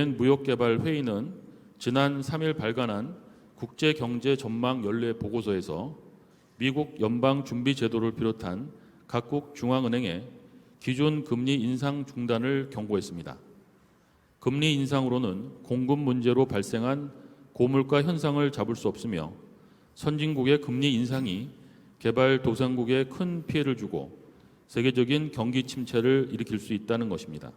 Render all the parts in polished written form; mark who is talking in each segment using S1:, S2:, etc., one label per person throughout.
S1: 무역개발회의는 지난 3일 발간한 국제경제전망 연례 보고서에서 미국 연방준비제도를 비롯한 각국 중앙은행에 기존 금리 인상 중단을 경고했습니다. 금리 인상으로는 공급 문제로 발생한 고물가 현상을 잡을 수 없으며 선진국의 금리 인상이 개발도상국에 큰 피해를 주고 세계적인 경기 침체를 일으킬 수 있다는 것입니다.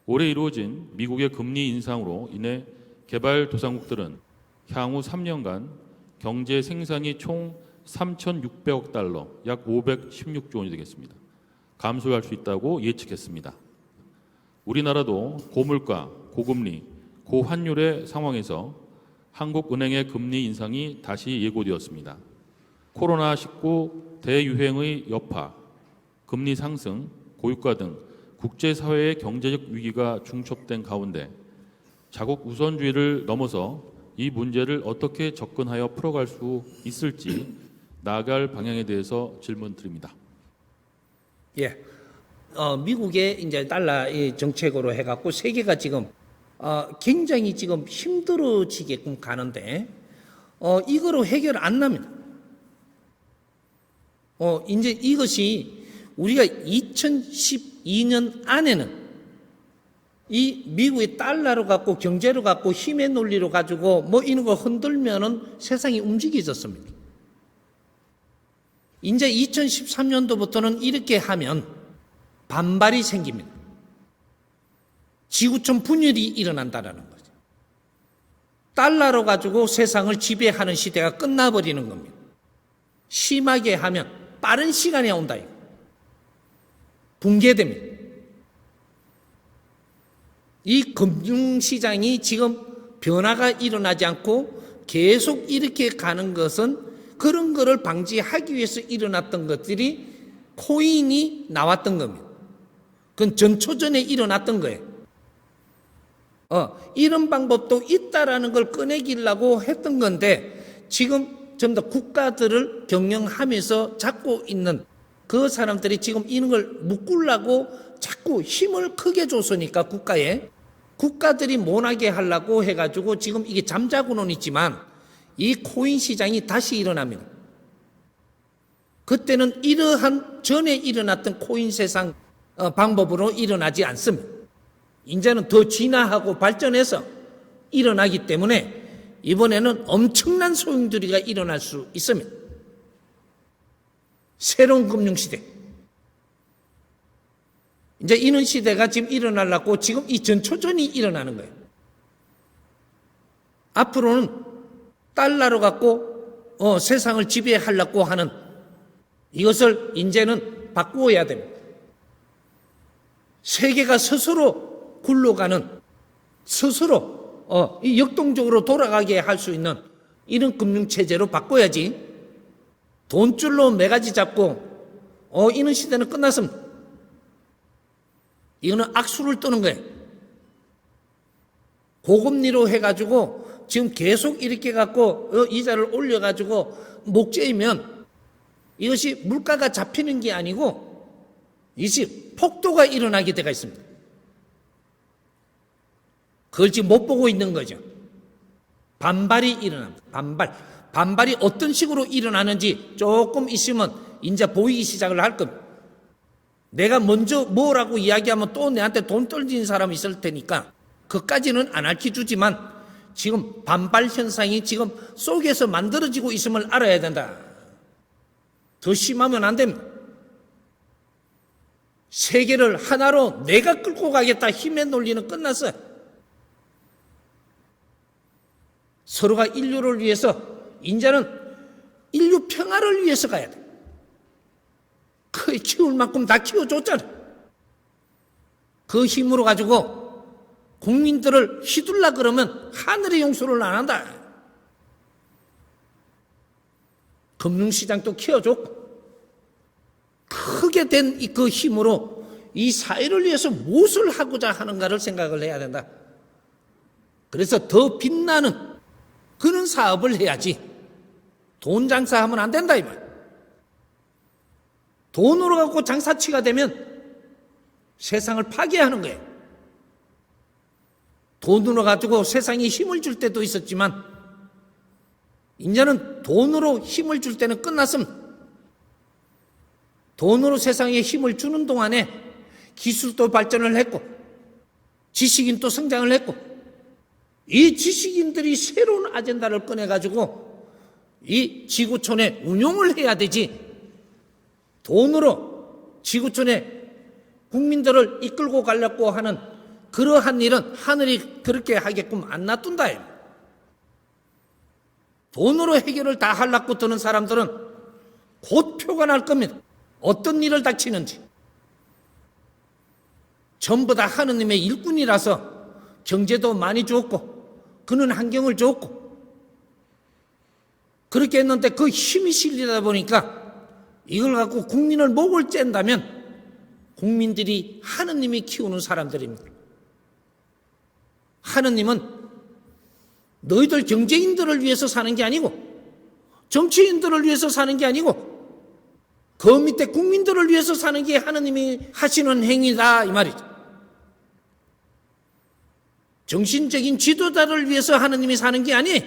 S1: 올해 이루어진 미국의 금리 인상으로 인해 개발도상국들은 향후 3년간 경제 생산이 총 3,600억 달러, 약 516조 원이 되겠습니다. 감소할 수 있다고 예측했습니다. 우리나라도 고물가, 고금리, 고환율의 상황에서 한국은행의 금리 인상이 다시 예고되었습니다. 코로나19 대유행의 여파, 금리 상승, 고유가 등 국제사회의 경제적 위기가 중첩된 가운데 자국 우선주의를 넘어서 이 문제를 어떻게 접근하여 풀어갈 수 있을지 나아갈 방향에 대해서 질문드립니다.
S2: 미국의 이제 달러 정책으로 해갖고 세계가 지금 굉장히 지금 힘들어지게끔 가는데 이거로 해결 안 납니다. 이제 이것이 우리가 2012년 안에는 이 미국의 달러로 갖고 경제로 갖고 힘의 논리로 가지고 뭐 이런 거 흔들면은 세상이 움직여졌습니다. 이제 2013년도부터는 이렇게 하면 반발이 생깁니다. 지구촌 분열이 일어난다는 거죠. 달러로 가지고 세상을 지배하는 시대가 끝나버리는 겁니다. 심하게 하면 빠른 시간이 온다. 붕괴됩니다. 이 금융시장이 지금 변화가 일어나지 않고 계속 이렇게 가는 것은 그런 거를 방지하기 위해서 일어났던 것들이 코인이 나왔던 겁니다. 그건 전초전에 일어났던 거예요. 이런 방법도 있다라는 걸 꺼내기려고 했던 건데 지금 전부 다 국가들을 경영하면서 잡고 있는 그 사람들이 지금 이런 걸 묶으려고 자꾸 힘을 크게 줬으니까 국가들이 못하게 하려고 해가지고 지금 이게 잠자고는 있지만 이 코인 시장이 다시 일어납니다. 그때는 이러한 전에 일어났던 코인 세상 방법으로 일어나지 않습니다. 이제는 더 진화하고 발전해서 일어나기 때문에 이번에는 엄청난 소용돌이가 일어날 수 있습니다. 새로운 금융시대. 이제 이런 시대가 지금 일어나려고 지금 이 전초전이 일어나는 거예요. 앞으로는 달러로 갖고 세상을 지배하려고 하는 이것을 이제는 바꾸어야 됩니다. 세계가 스스로 굴러가는 스스로 역동적으로 돌아가게 할 수 있는 이런 금융체제로 바꿔야지 돈줄로 매가지 잡고 이런 시대는 끝났습니다. 이거는 악수를 뜨는 거예요. 고금리로 해가지고 지금 계속 이렇게 갖고 이자를 올려가지고 목재이면 이것이 물가가 잡히는 게 아니고 이것이 폭도가 일어나게 되어 있습니다. 그걸 지금 못 보고 있는 거죠. 반발이 일어납니다. 반발이 어떤 식으로 일어나는지 조금 있으면 이제 보이기 시작을 할 겁니다. 내가 먼저 뭐라고 이야기하면 또 내한테 돈 떨어지는 사람이 있을 테니까 그까지는 안 알려주지만 지금 반발 현상이 지금 속에서 만들어지고 있음을 알아야 된다. 더 심하면 안 됩니다. 세계를 하나로 내가 끌고 가겠다 힘의 논리는 끝났어요. 서로가 인류를 위해서 이제는 인류 평화를 위해서 가야 돼. 그 키울 만큼 다 키워줬잖아. 그 힘으로 가지고 국민들을 휘둘라 그러면 하늘의 용서를 안 한다. 금융시장도 키워줬고 크게 된 그 힘으로 이 사회를 위해서 무엇을 하고자 하는가를 생각을 해야 된다. 그래서 더 빛나는 그런 사업을 해야지 돈 장사하면 안 된다 이 말. 돈으로 갖고 장사치가 되면 세상을 파괴하는 거예요. 돈으로 가지고 세상에 힘을 줄 때도 있었지만 이제는 돈으로 힘을 줄 때는 끝났습니다. 돈으로 세상에 힘을 주는 동안에 기술도 발전을 했고 지식인도 성장을 했고 이 지식인들이 새로운 아젠다를 꺼내가지고 이 지구촌에 운용을 해야 되지 돈으로 지구촌에 국민들을 이끌고 가려고 하는 그러한 일은 하늘이 그렇게 하게끔 안 놔둔다. 돈으로 해결을 다 하려고 드는 사람들은 곧 표가 날 겁니다. 어떤 일을 닥치는지. 전부 다 하느님의 일꾼이라서 경제도 많이 주었고 그는 환경을 주었고 그렇게 했는데 그 힘이 실리다 보니까 이걸 갖고 국민을 목을 쨘다면 국민들이 하느님이 키우는 사람들입니다. 하느님은 너희들 경제인들을 위해서 사는 게 아니고 정치인들을 위해서 사는 게 아니고 그 밑에 국민들을 위해서 사는 게 하느님이 하시는 행위다 이 말이죠. 정신적인 지도자를 위해서 하느님이 사는 게 아니에요.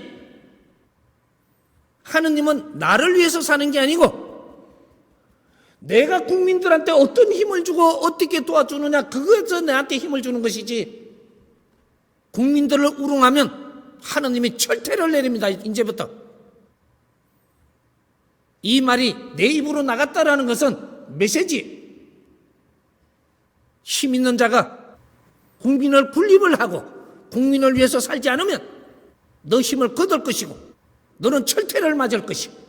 S2: 하느님은 나를 위해서 사는 게 아니고 내가 국민들한테 어떤 힘을 주고 어떻게 도와주느냐 그거에서 내한테 힘을 주는 것이지 국민들을 우롱하면 하느님이 철퇴를 내립니다. 이제부터. 이 말이 내 입으로 나갔다라는 것은 메시지. 힘 있는 자가 국민을 군립을 하고 국민을 위해서 살지 않으면 너 힘을 거둘 것이고 너는 철퇴를 맞을 것이고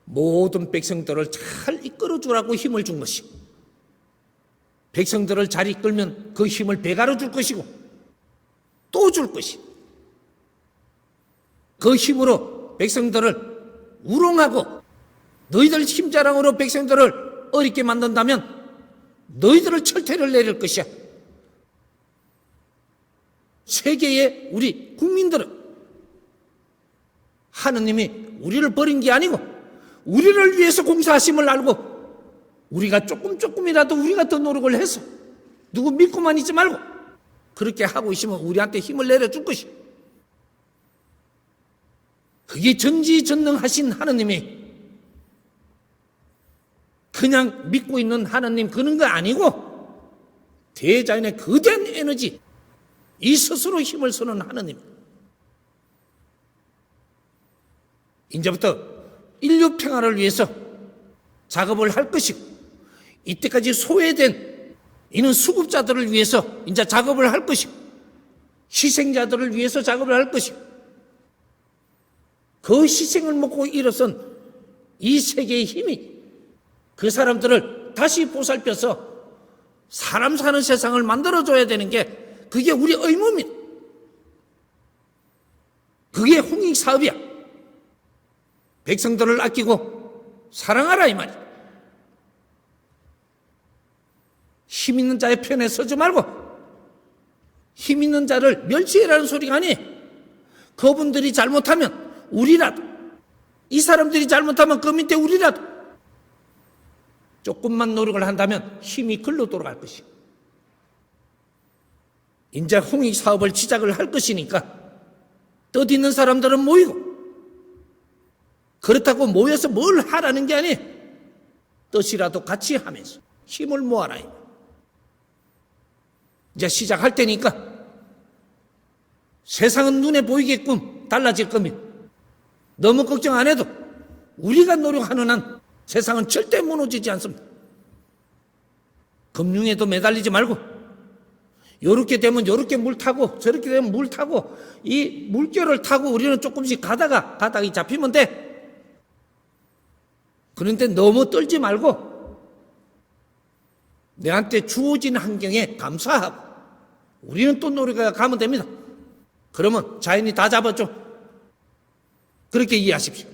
S2: 모든 백성들을 잘 이끌어주라고 힘을 준 것이고 백성들을 잘 이끌면 그 힘을 배가로 줄 것이고 또 줄 것이고 그 힘으로 백성들을 우롱하고 너희들 힘자랑으로 백성들을 어렵게 만든다면 너희들을 철퇴를 내릴 것이야. 세계의 우리 국민들은 하느님이 우리를 버린 게 아니고 우리를 위해서 공사하심을 알고 우리가 조금이라도 우리가 더 노력을 해서 누구 믿고만 있지 말고 그렇게 하고 있으면 우리한테 힘을 내려줄 것이. 그게 전지전능하신 하느님이 그냥 믿고 있는 하느님 그런 거 아니고 대자연의 거대한 에너지 이 스스로 힘을 쓰는 하느님. 이제부터 인류 평화를 위해서 작업을 할 것이고 이때까지 소외된 이는 수급자들을 위해서 이제 작업을 할 것이고 희생자들을 위해서 작업을 할 것이고 그 희생을 먹고 일어선 이 세계의 힘이 그 사람들을 다시 보살펴서 사람 사는 세상을 만들어줘야 되는 게 그게 우리 의무입니다. 그게 홍익사업이야. 백성들을 아끼고 사랑하라 이 말이야. 힘 있는 자의 편에 서지 말고 힘 있는 자를 멸시해라는 소리가 아니에요. 그분들이 잘못하면 우리라도 이 사람들이 잘못하면 그 밑에 우리라도 조금만 노력을 한다면 힘이 글로 돌아갈 것이에요. 이제 홍익사업을 시작을 할 것이니까 뜻 있는 사람들은 모이고 그렇다고 모여서 뭘 하라는 게 아니에요. 뜻이라도 같이 하면서 힘을 모아라. 이제 시작할 테니까 세상은 눈에 보이게끔 달라질 겁니다. 너무 걱정 안 해도 우리가 노력하는 한 세상은 절대 무너지지 않습니다. 금융에도 매달리지 말고 요렇게 되면 요렇게 물 타고 저렇게 되면 물 타고 이 물결을 타고 우리는 조금씩 가다가 바닥이 잡히면 돼. 그런데 너무 떨지 말고 내한테 주어진 환경에 감사하고 우리는 또 노력해 가면 됩니다. 그러면 자연이 다 잡았죠. 그렇게 이해하십시오.